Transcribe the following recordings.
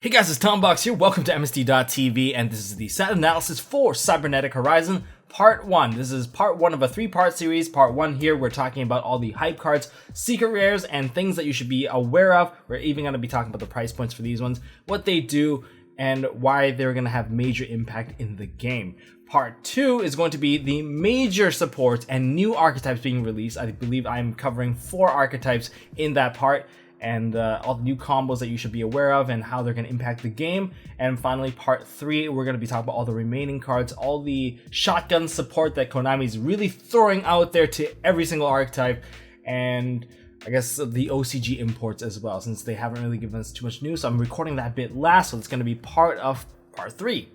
Hey guys, it's Tombox here. Welcome to MST.TV, and this is the set analysis for Cybernetic Horizon Part 1. This is Part 1 of a 3-part series. Part 1 here, we're talking about all the hype cards, secret rares, and things that you should be aware of. We're even going to be talking about the price points for these ones, what they do, and why they're going to have major impact in the game. Part 2 is going to be the major supports and new archetypes being released. I believe I'm covering 4 archetypes in that part, and all the new combos that you should be aware of and how they're going to impact the game. And finally, part 3, we're going to be talking about all the remaining cards, all the shotgun support that Konami is really throwing out there to every single archetype, and I guess the OCG imports as well, since they haven't really given us too much news. So I'm recording that bit last, so it's going to be part of part 3.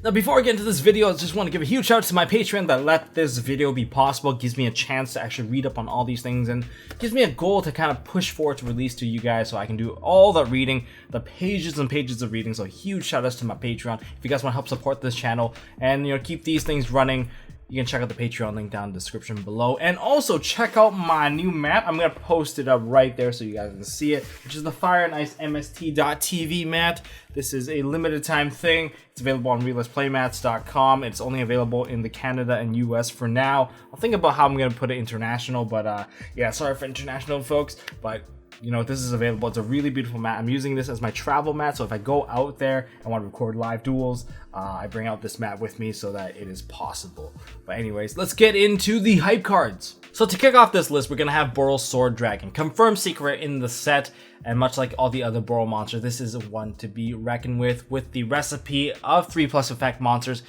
Now, before I get into this video, I just want to give a huge shout out to my Patreon that let this video be possible. It gives me a chance to actually read up on all these things and gives me a goal to kind of push forward to release to you guys so I can do all the reading, the pages and pages of reading. So a huge shout out to my Patreon. If you guys want to help support this channel and keep these things running, you can check out the Patreon link down in the description below. And also check out my new mat. I'm going to post it up right there so you guys can see it, which is the Fire and Ice MST.TV mat. This is a limited time thing. It's available on playmats.com. It's only available in the Canada and US for now. I'll think about how I'm going to put it international, but yeah, sorry for international folks, but this is available. It's a really beautiful mat. I'm using this as my travel mat, so if I go out there and want to record live duels, I bring out this mat with me so that it is possible. But anyways, let's get into the hype cards. So to kick off this list, we're going to have Boros Sword Dragon. Confirmed secret in the set, and much like all the other Boro monsters, this is one to be reckoned with the recipe of 3+ effect monsters.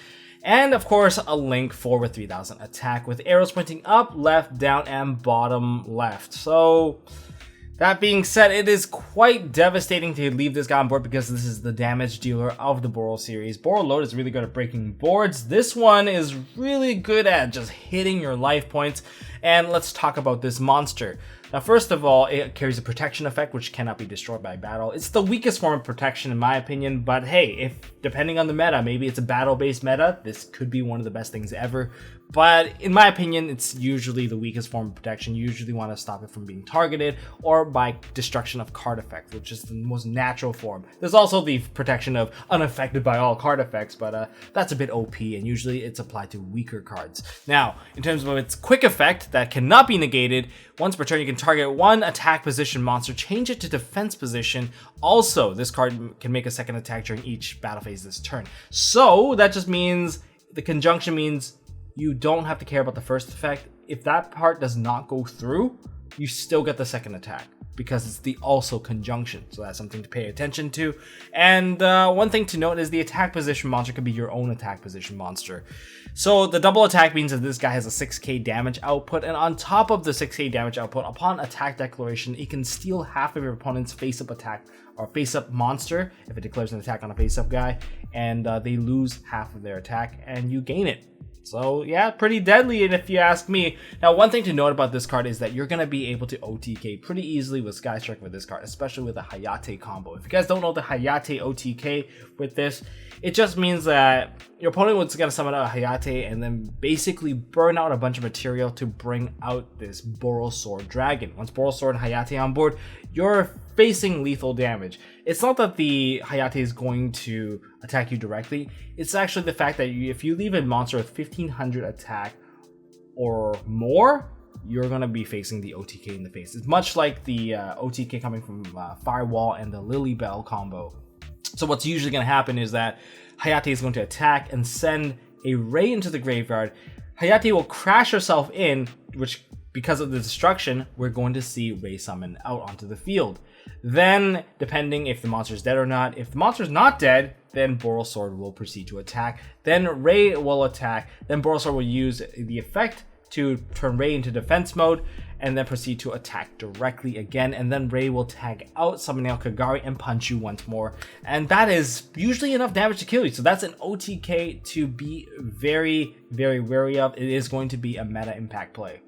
And of course, a link for with 3000 attack with arrows pointing up, left, down, and bottom left. So that being said, it is quite devastating to leave this guy on board because this is the damage dealer of the Boro series. Boro Load is really good at breaking boards. This one is really good at just hitting your life points. And let's talk about this monster. Now, first of all, it carries a protection effect which cannot be destroyed by battle. It's the weakest form of protection in my opinion, but hey, if depending on the meta, maybe it's a battle-based meta, this could be one of the best things ever. But in my opinion, it's usually the weakest form of protection. You usually want to stop it from being targeted or by destruction of card effects, which is the most natural form. There's also the protection of unaffected by all card effects, but that's a bit OP, and usually it's applied to weaker cards. Now, in terms of its quick effect that cannot be negated, once per turn you can target one attack position monster, change it to defense position. Also, this card can make a second attack during each battle phase this turn. So that just means, the conjunction means you don't have to care about the first effect. If that part does not go through, you still get the second attack because it's the also conjunction. So that's something to pay attention to. And one thing to note is the attack position monster could be your own attack position monster. So the double attack means that this guy has a 6k damage output, and on top of the 6k damage output, upon attack declaration, it can steal half of your opponent's face-up attack or face-up monster if it declares an attack on a face-up guy, and they lose half of their attack and you gain it. So yeah, pretty deadly, and if you ask me. Now, one thing to note about this card is that you're going to be able to OTK pretty easily with Sky Strike with this card, especially with the Hayate combo. If you guys don't know the Hayate OTK with this, it just means that your opponent was going to summon out a Hayate and then basically burn out a bunch of material to bring out this Boros Sword Dragon. Once Boros Sword and Hayate on board, you're facing lethal damage. It's not that the Hayate is going to attack you directly. It's actually the fact that if you leave a monster with 1500 attack or more, you're going to be facing the OTK in the face. It's much like the OTK coming from Firewall and the Lily Bell combo. So what's usually going to happen is that Hayate is going to attack and send a Ray into the graveyard. Hayate will crash herself in, which because of the destruction, we're going to see Ray summon out onto the field. Then, depending if the monster is dead or not, if the monster is not dead, then Boros Sword will proceed to attack. Then Ray will attack. Then Boros Sword will use the effect to turn Ray into defense mode, and then proceed to attack directly again. And then Ray will tag out, summoning out Kagari, and punch you once more. And that is usually enough damage to kill you. So that's an OTK to be very, very wary of. It is going to be a meta impact play.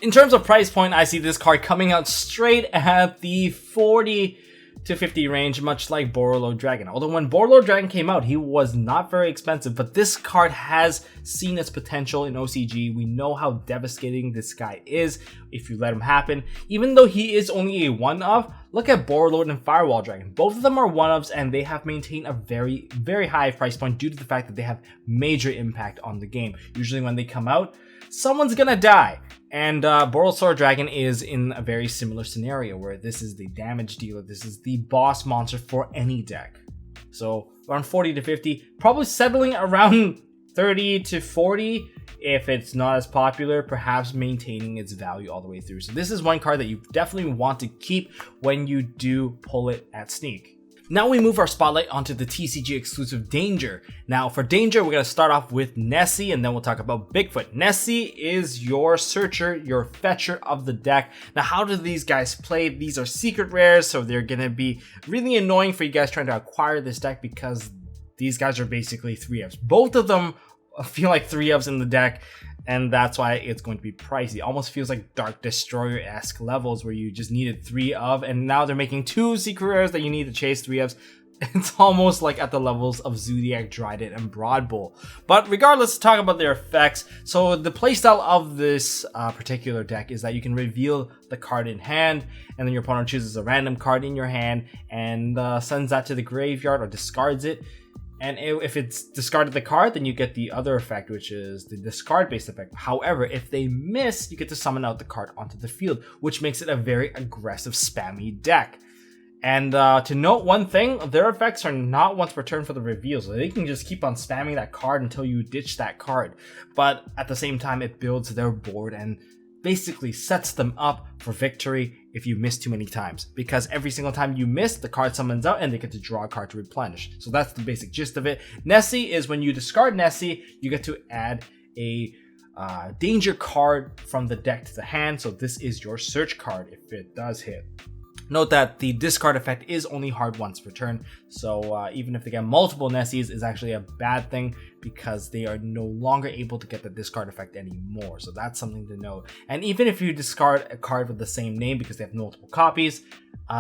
In terms of price point, I see this card coming out straight at the 40 to 50 range, much like Boros Sword Dragon. Although when Boros Sword Dragon came out, he was not very expensive, but this card has seen its potential in OCG. We know how devastating this guy is if you let him happen. Even though he is only a one-of, look at Borreload and Firewall Dragon. Both of them are one-ofs, and they have maintained a very, very high price point due to the fact that they have major impact on the game. Usually when they come out, someone's gonna die. And Borreload Sword Dragon is in a very similar scenario where this is the damage dealer. This is the boss monster for any deck. So around 40 to 50, probably settling around 30 to 40 if it's not as popular, perhaps maintaining its value all the way through. So this is one card that you definitely want to keep when you do pull it at Sneak. Now we move our spotlight onto the TCG exclusive Danger. Now for Danger, we're going to start off with Nessie, and then we'll talk about Bigfoot. Nessie is your searcher, your fetcher of the deck. Now how do these guys play? These are secret rares, so they're going to be really annoying for you guys trying to acquire this deck because these guys are basically 3-ofs. Both of them feel like 3-ofs in the deck, and that's why it's going to be pricey. Almost feels like Dark Destroyer-esque levels where you just needed 3 of, and now they're making 2 secret rares that you need to chase 3-ofs. It's almost like at the levels of Zodiac, Dryden, and Broad Bull. But regardless, let's talk about their effects. So the playstyle of this particular deck is that you can reveal the card in hand, and then your opponent chooses a random card in your hand and sends that to the graveyard or discards it. And if it's discarded the card, then you get the other effect, which is the discard-based effect. However, if they miss, you get to summon out the card onto the field, which makes it a very aggressive, spammy deck. And to note one thing, their effects are not once per turn for the reveal, so they can just keep on spamming that card until you ditch that card. But at the same time, it builds their board and basically sets them up for victory if you miss too many times, because every single time you miss, the card summons out and they get to draw a card to replenish. So that's the basic gist of it. Nessie is when you discard Nessie, you get to add a danger card from the deck to the hand. So this is your search card if it does hit. Note that the discard effect is only hard once per turn, so even if they get multiple Nessies, is actually a bad thing because they are no longer able to get the discard effect anymore. So that's something to know. And even if you discard a card with the same name because they have multiple copies,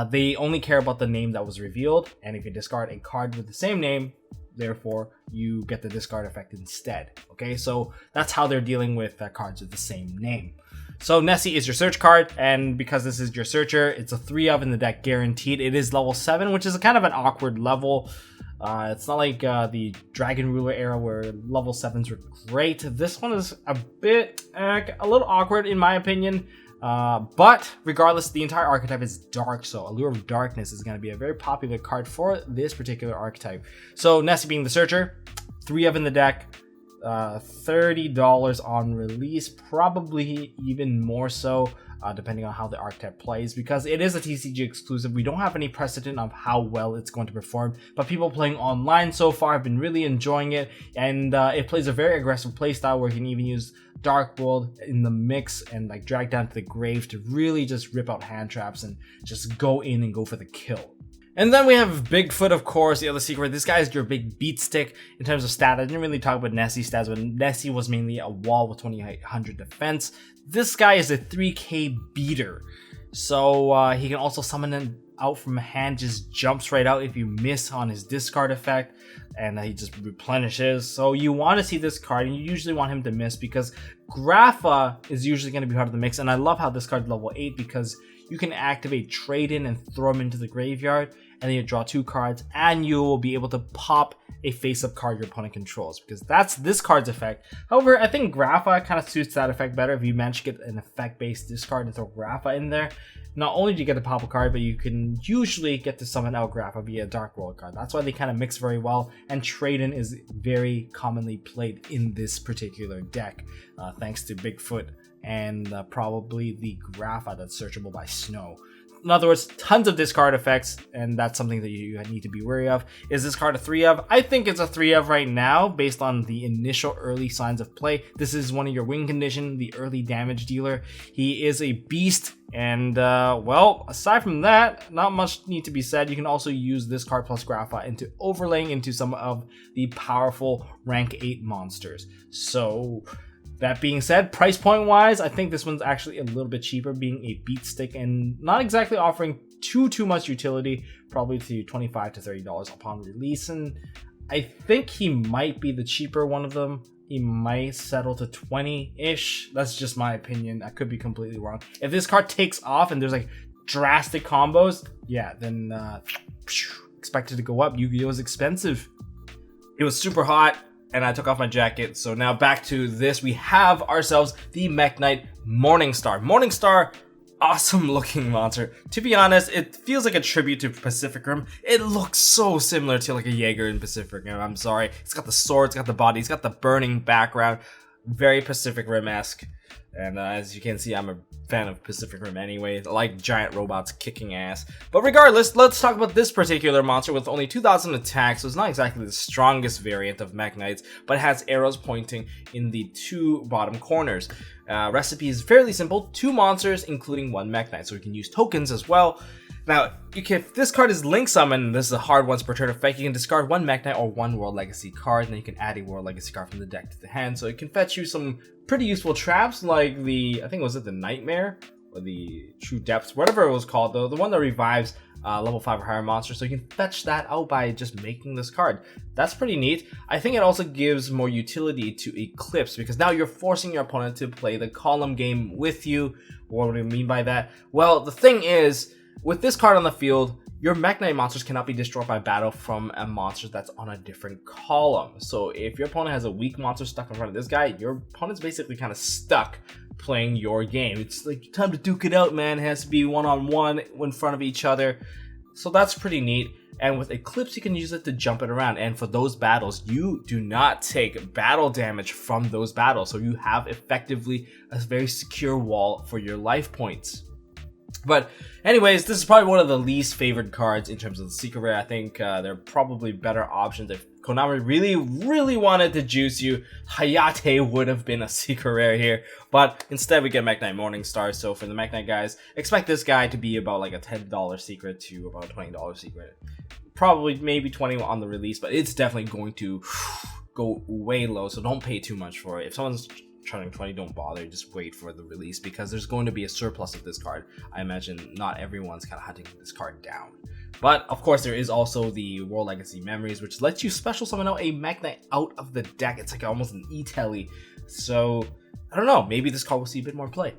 they only care about the name that was revealed. And if you discard a card with the same name, therefore you get the discard effect instead. Okay, so that's how they're dealing with cards with the same name. So Nessie is your search card, and because this is your searcher, it's a 3-of in the deck guaranteed. It is level 7, which is kind of an awkward level. It's not like the Dragon Ruler era where level 7s were great. This one is a bit, a little awkward in my opinion. But regardless, the entire archetype is dark, so Allure of Darkness is going to be a very popular card for this particular archetype. So Nessie being the searcher, 3-of in the deck. $30 on release, probably even more so depending on how the archetype plays, because it is a TCG exclusive. We don't have any precedent of how well it's going to perform, but people playing online so far have been really enjoying it, and it plays a very aggressive playstyle where you can even use Dark World in the mix and like drag down to the grave to really just rip out hand traps and just go in and go for the kill. And then we have Bigfoot, of course, the other secret. This guy is your big beat stick in terms of stat. I didn't really talk about Nessie stats, but Nessie was mainly a wall with 2800 defense. This guy is a 3k beater. So he can also summon him out from a hand, just jumps right out if you miss on his discard effect, and he just replenishes. So you want to see this card, and you usually want him to miss because Grapha is usually going to be part of the mix. And I love how this card's level 8 because you can activate Trade-In and throw him into the graveyard, and then you draw 2 cards, and you will be able to pop a face-up card your opponent controls, because that's this card's effect. However, I think Grapha kind of suits that effect better. If you manage to get an effect-based discard and throw Grapha in there, not only do you get to pop a card, but you can usually get to summon out Grapha via a Dark World card. That's why they kind of mix very well, and Trade-In is very commonly played in this particular deck, thanks to Bigfoot and probably the Grapha that's searchable by Snow. In other words, tons of discard effects, and that's something that you need to be wary of. Is this card a 3-of? I think it's a 3-of right now, based on the initial early signs of play. This is one of your win condition, the early damage dealer. He is a beast, and well, aside from that, not much need to be said. You can also use this card plus Grapha into overlaying into some of the powerful rank 8 monsters. So that being said, price point wise, I think this one's actually a little bit cheaper, being a beat stick and not exactly offering too much utility, probably to $25 to $30 upon release. And I think he might be the cheaper one of them. He might settle to 20-ish. That's just my opinion. I could be completely wrong. If this card takes off and there's like drastic combos, yeah, then expected to go up. Yu-Gi-Oh is expensive. It was super hot, and I took off my jacket. So now back to this. We have ourselves the Mech Knight Morningstar. Morningstar, awesome looking monster. To be honest, it feels like a tribute to Pacific Rim. It looks so similar to like a Jaeger in Pacific Rim. I'm sorry. It's got the sword, it's got the body, it's got the burning background. Very Pacific Rim-esque. And as you can see, I'm a fan of Pacific Rim anyway. I like giant robots kicking ass. But regardless, let's talk about this particular monster with only 2,000 attacks. So it's not exactly the strongest variant of Mech Knights, but it has arrows pointing in the two bottom corners. Recipe is fairly simple. 2 monsters, including 1 Mech Knight. So you can use tokens as well. Now, if this card is Link Summon, this is a hard once per turn effect, you can discard 1 Mech Knight or 1 World Legacy card, and then you can add a World Legacy card from the deck to the hand. So it can fetch you some pretty useful traps, like the, I think was it the Nightmare? Or the True Depths, whatever it was called, though, the one that revives level 5 or higher monsters, so you can fetch that out by just making this card. That's pretty neat. I think it also gives more utility to Eclipse, because now you're forcing your opponent to play the column game with you. What do you mean by that? Well, the thing is, with this card on the field, your Mech Knight monsters cannot be destroyed by battle from a monster that's on a different column. So if your opponent has a weak monster stuck in front of this guy, your opponent's basically kind of stuck playing your game. It's like time to duke it out, man. It has to be one-on-one in front of each other. So that's pretty neat. And with Eclipse, you can use it to jump it around. And for those battles, you do not take battle damage from those battles. So you have effectively a very secure wall for your life points. But anyways, this is probably one of the least favored cards in terms of the secret rare. I think there are probably better options. If Konami really wanted to juice you, Hayate would have been a secret rare here. But instead we get Mech Knight Morningstar. So for the Mech Knight guys, expect this guy to be about like a $10 secret to about a $20 secret. Probably maybe 20 on the release, but it's definitely going to go way low. So don't pay too much for it. If someone's charging 20, don't bother, just wait for the release, because there's going to be a surplus of this card. I imagine not everyone's kind of hunting this card down. But of course there is also the World Legacy Memories, which lets you special summon out a Mech Knight out of the deck. It's like almost an E-Telly. So I don't know, maybe this card will see a bit more play.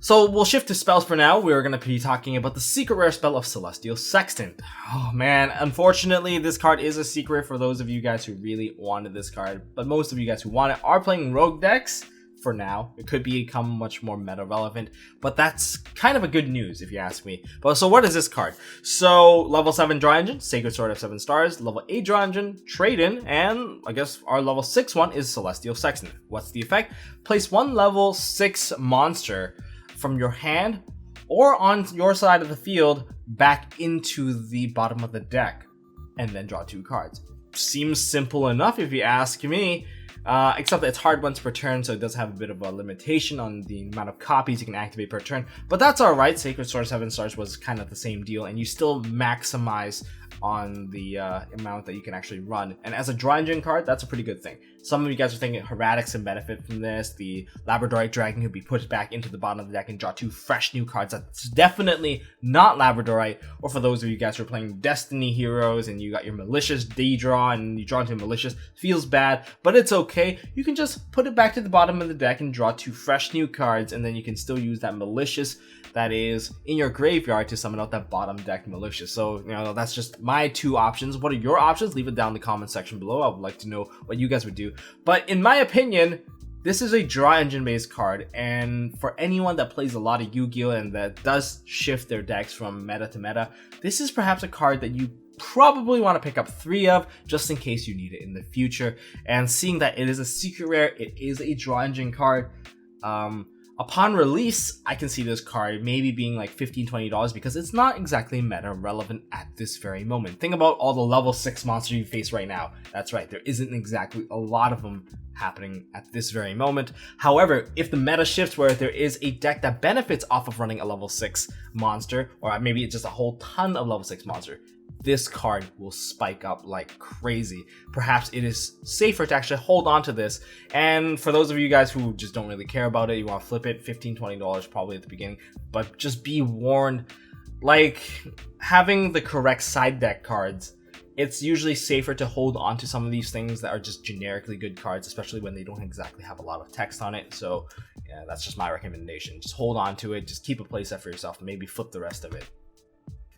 So we'll shift to spells for now. We're going to be talking about the secret rare spell of Celestial Sextant. Oh man, unfortunately this card is a secret for those of you guys who really wanted this card, but most of you guys who want it are playing rogue decks for now. It could become much more meta relevant, but that's kind of a good news if you ask me. But so what is this card? So level 7 Draw Engine, Sacred Sword of 7 stars, level 8 Draw Engine, Trade In, and I guess our level 6 one is Celestial Sextant. What's the effect? Place 1 level 6 monster from your hand or on your side of the field back into the bottom of the deck, and then draw 2 cards. Seems simple enough if you ask me, except that it's hard once per turn, so it does have a bit of a limitation on the amount of copies you can activate per turn, but that's alright. Sacred Sword 7 stars was kind of the same deal, and you still maximize on the amount that you can actually run. And as a draw engine card, that's a pretty good thing. Some of you guys are thinking Heretics can benefit from this. The Labradorite Dragon could be put back into the bottom of the deck and draw 2 fresh new cards. That's definitely not Labradorite. Or for those of you guys who are playing Destiny Heroes and you got your Malicious D-Draw and you draw into Malicious, feels bad, but it's okay. You can just put it back to the bottom of the deck and draw 2 fresh new cards, and then you can still use that Malicious that is in your graveyard to summon out that bottom deck Malicious. So, you know, that's just my 2 options. What are your options? Leave it down in the comment section below. I would like to know what you guys would do. But in my opinion, this is a draw engine based card, and for anyone that plays a lot of Yu-Gi-Oh! And that does shift their decks from meta to meta, this is perhaps a card that you probably want to pick up 3 of just in case you need it in the future. And seeing that it is a secret rare, it is a draw engine card, upon release, I can see this card maybe being like $15-20 because it's not exactly meta relevant at this very moment. Think about all the level 6 monsters you face right now. That's right, there isn't exactly a lot of them happening at this very moment. However, if the meta shifts where there is a deck that benefits off of running a level 6 monster, or maybe it's just a whole ton of level 6 monster, this card will spike up like crazy. Perhaps it is safer to actually hold on to this. And for those of you guys who just don't really care about it, you want to flip it, $15-20 probably at the beginning. But just be warned, like having the correct side deck cards, it's usually safer to hold on to some of these things that are just generically good cards, especially when they don't exactly have a lot of text on it. So yeah, that's just my recommendation. Just hold on to it, just keep a playset for yourself, and maybe flip the rest of it.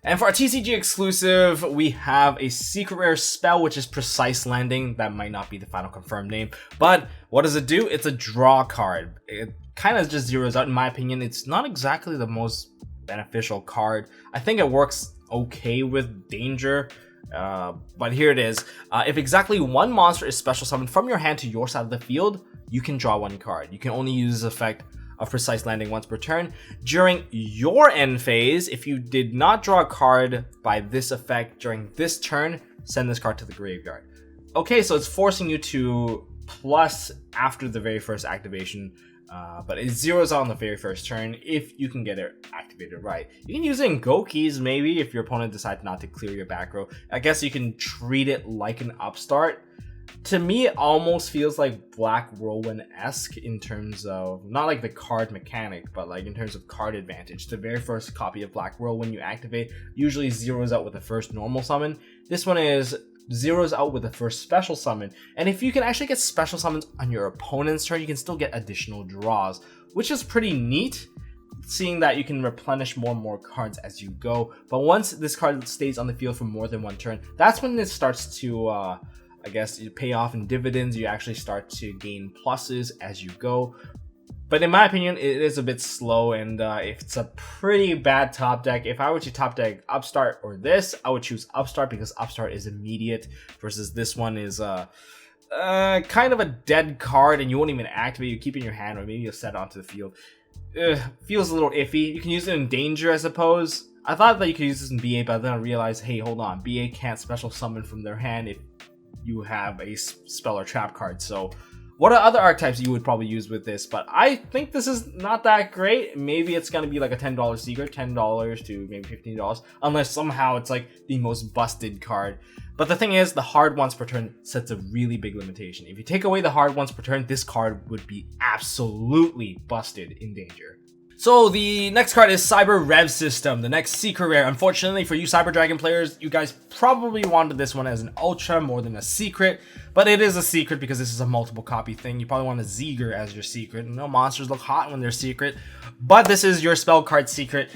And for our TCG exclusive, we have a secret rare spell, which is Precise Landing. That might not be the final confirmed name, but what does it do? It's a draw card. It kind of just zeroes out, in my opinion. It's not exactly the most beneficial card. I think it works okay with Danger, but here it is. If exactly one monster is special summoned from your hand to your side of the field, you can draw one card. You can only use this effect of Precise Landing once per turn. During your end phase, if you did not draw a card by this effect during this turn, send this card to the graveyard. Okay, so it's forcing you to plus after the very first activation, but it zeroes out on the very first turn if you can get it activated right. You can use it in Go Keys maybe if your opponent decides not to clear your back row. I guess you can treat it like an upstart. To me, it almost feels like Black Whirlwind-esque in terms of, not like the card mechanic, but like in terms of card advantage. The very first copy of Black Whirlwind you activate usually zeroes out with the first normal summon. This one is zeroes out with the first special summon. And if you can actually get special summons on your opponent's turn, you can still get additional draws, which is pretty neat, seeing that you can replenish more and more cards as you go. But once this card stays on the field for more than one turn, that's when it starts to I guess you pay off in dividends. You actually start to gain pluses as you go. But in my opinion, it is a bit slow, and it's a pretty bad top deck. If I were to top deck Upstart or this, I would choose Upstart because Upstart is immediate versus this one is kind of a dead card and you won't even activate. You keep it in your hand or maybe you'll set it onto the field. Feels a little iffy. You can use it in Danger, I suppose. I thought that you could use this in BA, but then I realized, hey, hold on. BA can't special summon from their hand if you have a spell or trap card. So what are other archetypes you would probably use with this? But I think this is not that great. Maybe it's going to be like a $10 secret, $10 to maybe $15, unless somehow it's like the most busted card. But the thing is, the hard once per turn sets a really big limitation. If you take away the hard once per turn, this card would be absolutely busted in Danger. So the next card is Cyber Rev System, the next secret rare. Unfortunately for you Cyber Dragon players, you guys probably wanted this one as an ultra more than a secret, but it is a secret because this is a multiple copy thing. You probably want a Zeger as your secret. You know, monsters look hot when they're secret, but this is your spell card secret.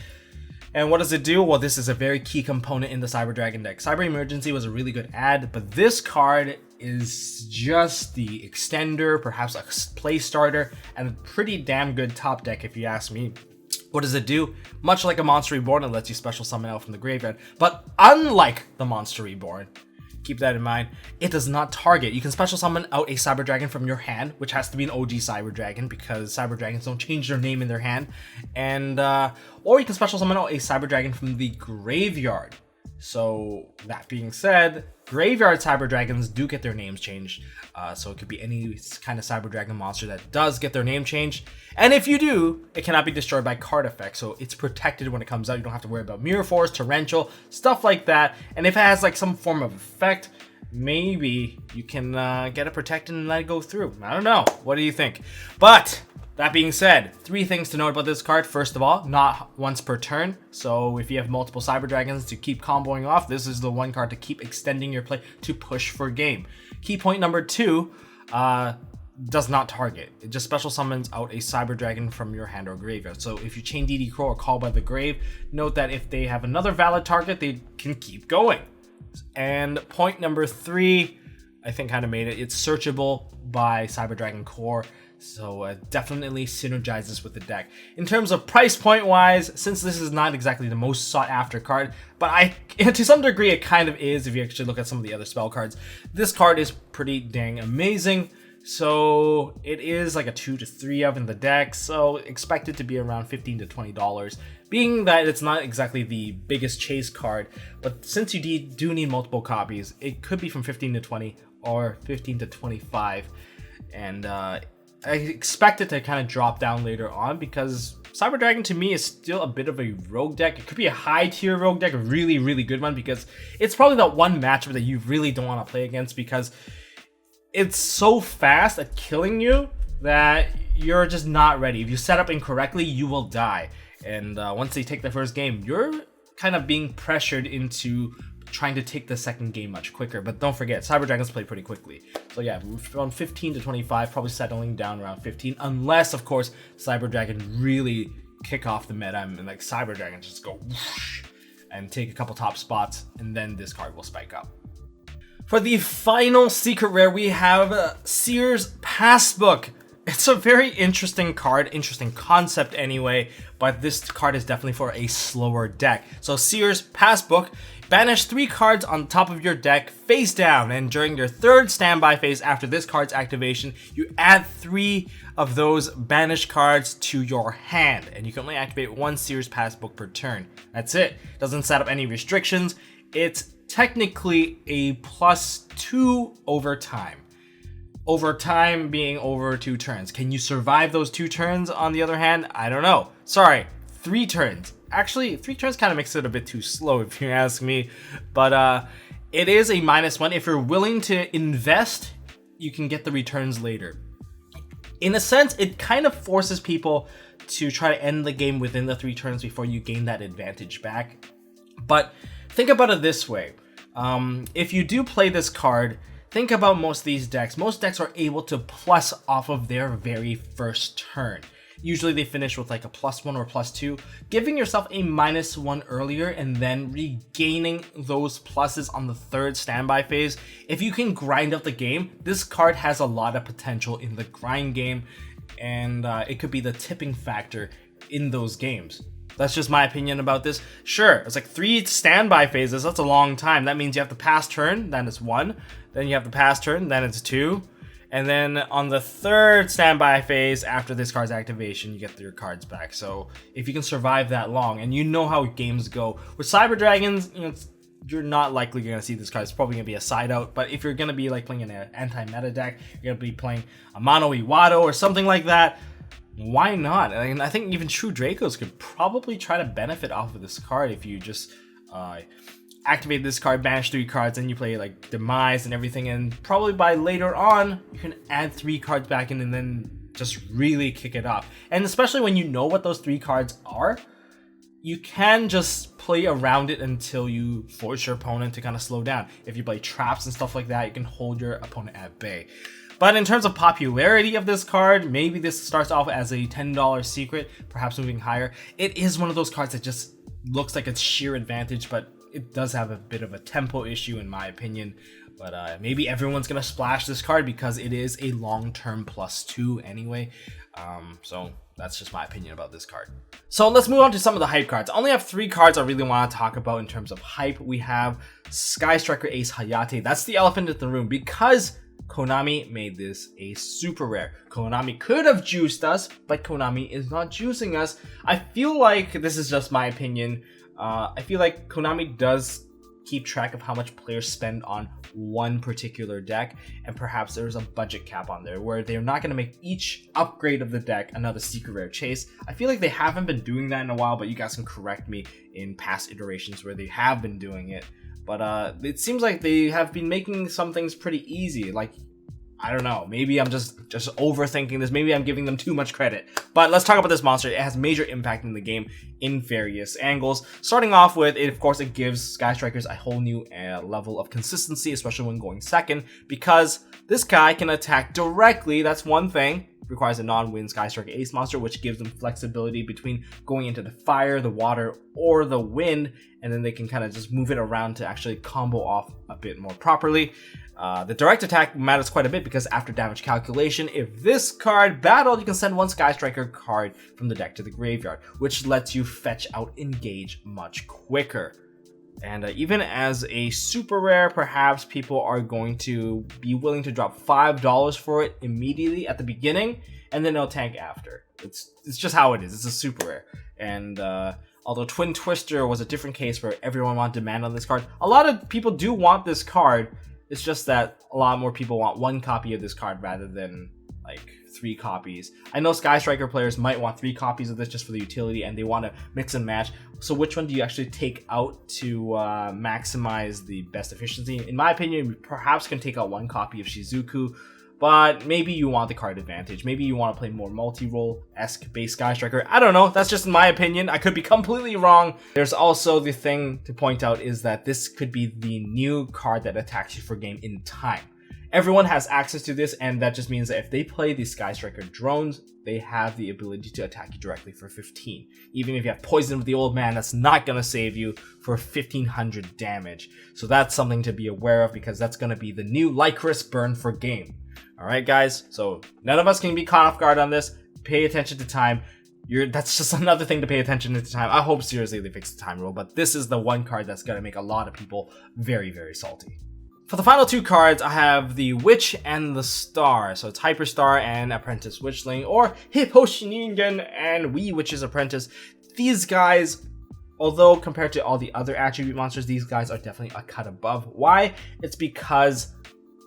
And what does it do? Well, this is a very key component in the Cyber Dragon deck. Cyber Emergency was a really good add, but this card is just the extender, perhaps a play starter, and a pretty damn good top deck if you ask me. What does it do? Much like a Monster Reborn, it lets you special summon out from the graveyard, but unlike the Monster Reborn, keep that in mind, it does not target. You can special summon out a Cyber Dragon from your hand, which has to be an OG Cyber Dragon because Cyber Dragons don't change their name in their hand, and or you can special summon out a Cyber Dragon from the graveyard. So that being said, graveyard Cyber Dragons do get their names changed, so it could be any kind of Cyber Dragon monster that does get their name changed, and if you do, it cannot be destroyed by card effects, so it's protected when it comes out. You don't have to worry about Mirror Force, Torrential, stuff like that. And if it has like some form of effect, maybe you can get it protected and let it go through. I don't know, what do you think? But that being said, 3 things to note about this card. First of all, not once per turn. So if you have multiple Cyber Dragons to keep comboing off, this is the one card to keep extending your play to push for game. Key point number 2, does not target. It just special summons out a Cyber Dragon from your hand or graveyard. So if you chain DD Crow or Call by the Grave, note that if they have another valid target, they can keep going. And point number 3, I think kind of made it. It's searchable by Cyber Dragon Core. So definitely synergizes with the deck. In terms of price point wise, since this is not exactly the most sought after card, but to some degree it kind of is if you actually look at some of the other spell cards, this card is pretty dang amazing. So it is like a 2 to 3 of in the deck, so expect it to be around $15 to $20. Being that it's not exactly the biggest chase card, but since you do need multiple copies, it could be from 15 to 20 or 15 to 25. And I expect it to kind of drop down later on because Cyber Dragon to me is still a bit of a rogue deck. It could be a high tier rogue deck, a really, really good one, because it's probably that one matchup that you really don't want to play against because it's so fast at killing you that you're just not ready. If you set up incorrectly, you will die. And once they take the first game, you're kind of being pressured into trying to take the second game much quicker. But don't forget, Cyber Dragons play pretty quickly. So yeah, around 15 to 25, probably settling down around 15, unless of course Cyber Dragon really kick off the meta and like Cyber Dragon just go whoosh and take a couple top spots, and then this card will spike up. For the final secret rare, we have Seer's Passbook. It's a very interesting card, interesting concept anyway, but this card is definitely for a slower deck. So Seer's Passbook, banish 3 cards on top of your deck face down, and during your 3rd standby phase after this card's activation, you add 3 of those banished cards to your hand, and you can only activate 1 Seer's Passbook per turn. That's it. Doesn't set up any restrictions. It's technically a +2 over time. Over time being over 2 turns. Can you survive those 2 turns on the other hand? I don't know. Sorry, 3 turns. Actually, 3 turns kind of makes it a bit too slow if you ask me. But it is a -1. If you're willing to invest, you can get the returns later. In a sense, it kind of forces people to try to end the game within the 3 turns before you gain that advantage back. But think about it this way. If you do play this card, think about most of these decks. Most decks are able to plus off of their very first turn. Usually they finish with like a +1 or +2, giving yourself a -1 earlier and then regaining those pluses on the 3rd standby phase. If you can grind out the game, this card has a lot of potential in the grind game, and it could be the tipping factor in those games. That's just my opinion about this. Sure, it's like 3 standby phases. That's a long time. That means you have to pass turn, then it's 1. Then you have to pass turn, then it's 2. And then on the 3rd standby phase after this card's activation, you get your cards back. So if you can survive that long, and you know how games go. With Cyber Dragons, you know, you're not likely going to see this card. It's probably going to be a side out. But if you're going to be like playing an anti-meta deck, you're going to be playing a Mono Iwado or something like that, why not? And I think even True Dracos could probably try to benefit off of this card if you just activate this card, banish 3 cards, and you play like Demise and everything, and probably by later on you can add 3 cards back in and then just really kick it off. And especially when you know what those 3 cards are, you can just play around it until you force your opponent to kind of slow down. If you play traps and stuff like that, you can hold your opponent at bay. But in terms of popularity of this card, maybe this starts off as a $10 secret, perhaps moving higher. It is one of those cards that just looks like it's sheer advantage, but it does have a bit of a tempo issue in my opinion. But maybe everyone's going to splash this card because it is a long-term +2 anyway. So that's just my opinion about this card. So let's move on to some of the hype cards. I only have 3 cards I really want to talk about in terms of hype. We have Sky Striker Ace Hayate. That's the elephant in the room because Konami made this a super rare. Konami could have juiced us, but Konami is not juicing us. I feel like, this is just my opinion, I feel like Konami does keep track of how much players spend on one particular deck, and perhaps there's a budget cap on there where they're not going to make each upgrade of the deck another secret rare chase. I feel like they haven't been doing that in a while, but you guys can correct me in past iterations where they have been doing it. But it seems like they have been making some things pretty easy. Like, I don't know, maybe I'm just overthinking this. Maybe I'm giving them too much credit. But let's talk about this monster. It has major impact in the game in various angles. Starting off with, of course, it gives Sky Strikers a whole new level of consistency, especially when going second, because this guy can attack directly. That's one thing. Requires a non-wind Sky Striker Ace monster, which gives them flexibility between going into the fire, the water, or the wind, and then they can kind of just move it around to actually combo off a bit more properly. The direct attack matters quite a bit because after damage calculation, if this card battled, you can send 1 Sky Striker card from the deck to the graveyard, which lets you fetch out Engage much quicker. And even as a super rare, perhaps people are going to be willing to drop $5 for it immediately at the beginning, and then they'll tank after. It's just how it is. It's a super rare. And although Twin Twister was a different case where everyone wanted demand on this card, a lot of people do want this card. It's just that a lot more people want 1 copy of this card rather than like 3 copies. I know Sky Striker players might want 3 copies of this just for the utility, and they want to mix and match. So which one do you actually take out to maximize the best efficiency? In my opinion, you perhaps can take out 1 copy of Shizuku, but maybe you want the card advantage. Maybe you want to play more multi-role-esque base Sky Striker. I don't know. That's just my opinion. I could be completely wrong. There's also the thing to point out is that this could be the new card that attacks you for game in time. Everyone has access to this, and that just means that if they play the Sky Striker drones, they have the ability to attack you directly for 15. Even if you have Poison with the Old Man, that's not going to save you for 1500 damage. So that's something to be aware of, because that's going to be the new Lycris burn for game. Alright guys, so none of us can be caught off guard on this. Pay attention to time. That's just another thing to pay attention to time. I hope seriously they fix the time rule, but this is the one card that's going to make a lot of people very, very salty. For the final two cards, I have the Witch and the Star. So it's Hyperstar and Apprentice Witchling, or Hipposhinin and Wee Witch's Apprentice. These guys, although compared to all the other attribute monsters, these guys are definitely a cut above. Why? It's because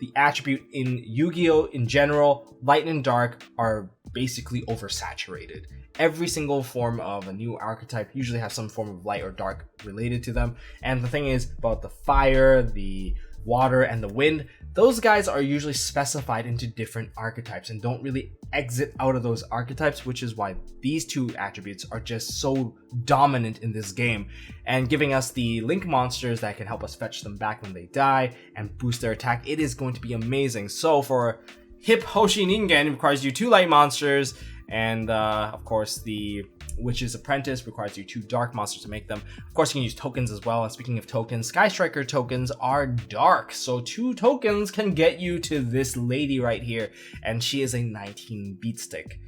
the attribute in Yu-Gi-Oh! In general, light and dark are basically oversaturated. Every single form of a new archetype usually has some form of light or dark related to them. And the thing is about the fire, the water, and the wind, those guys are usually specified into different archetypes and don't really exit out of those archetypes, which is why these two attributes are just so dominant in this game, and giving us the link monsters that can help us fetch them back when they die and boost their attack. It is going to be amazing. So for Hip Hoshi Ningen, it requires you 2 light monsters, and of course the Witch's Apprentice requires you 2 dark monsters to make them. Of course, you can use tokens as well. And speaking of tokens, Sky Striker tokens are dark. So 2 tokens can get you to this lady right here. And she is a 19 beat stick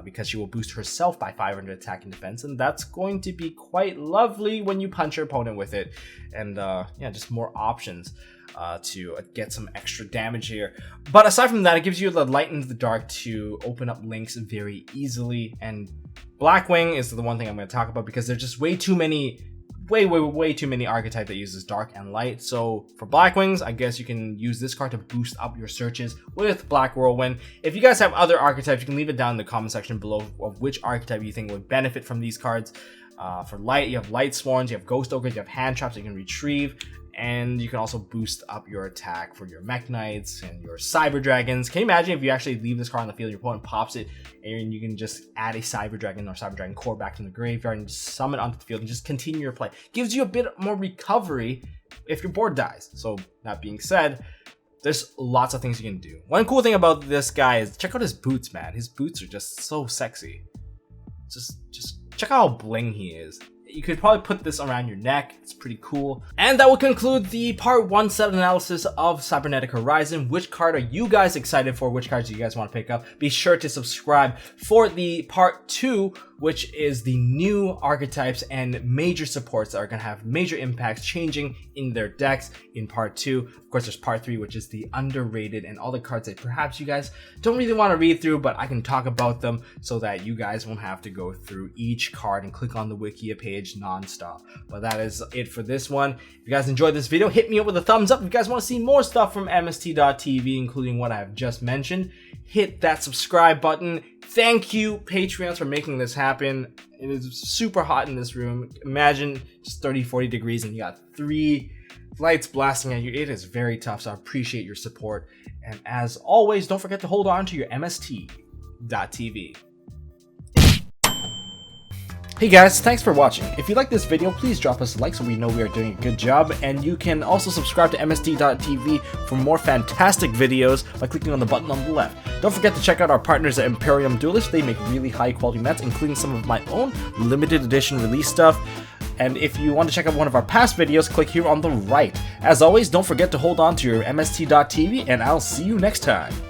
because she will boost herself by 500 attack and defense. And that's going to be quite lovely when you punch your opponent with it. And yeah, just more options to get some extra damage here. But aside from that, it gives you the light into the dark to open up links very easily. And Blackwing is the one thing I'm going to talk about, because there's just way too many archetypes that uses dark and light. So for Blackwings, I guess you can use this card to boost up your searches with Black Whirlwind. If you guys have other archetypes, you can leave it down in the comment section below of which archetype you think would benefit from these cards. For light, you have Light Sworns, you have Ghost Ogres, you have Hand Traps that you can retrieve. And you can also boost up your attack for your Mech Knights and your Cyber Dragons. Can you imagine if you actually leave this card on the field, your opponent pops it, and you can just add a Cyber Dragon or Cyber Dragon core back from the graveyard and just summon it onto the field and just continue your play. Gives you a bit more recovery if your board dies. So that being said, there's lots of things you can do. One cool thing about this guy is check out his boots, man. His boots are just so sexy. Just check out how bling he is. You could probably put this around your neck. It's pretty cool. And that will conclude the part 1 set analysis of Cybernetic Horizon. Which card are you guys excited for? Which cards do you guys want to pick up? Be sure to subscribe for the part 2, which is the new archetypes and major supports that are going to have major impacts changing in their decks in part 2. Of course, there's part 3, which is the underrated and all the cards that perhaps you guys don't really want to read through, but I can talk about them so that you guys won't have to go through each card and click on the Wikia page non-stop. But that is it for this one. If you guys enjoyed this video, hit me up with a thumbs up. If you guys want to see more stuff from MST.TV, including what I've just mentioned, hit that subscribe button. Thank you, Patreons, for making this happen. It is super hot in this room. Imagine just 30-40 degrees and you got 3 lights blasting at you. It is very tough, so I appreciate your support. And as always, don't forget to hold on to your MST.TV. Hey guys, thanks for watching. If you like this video, please drop us a like so we know we are doing a good job. And you can also subscribe to MST.TV for more fantastic videos by clicking on the button on the left. Don't forget to check out our partners at Imperium Duelist. They make really high quality mats, including some of my own limited edition release stuff. And if you want to check out one of our past videos, click here on the right. As always, don't forget to hold on to your MST.TV, and I'll see you next time.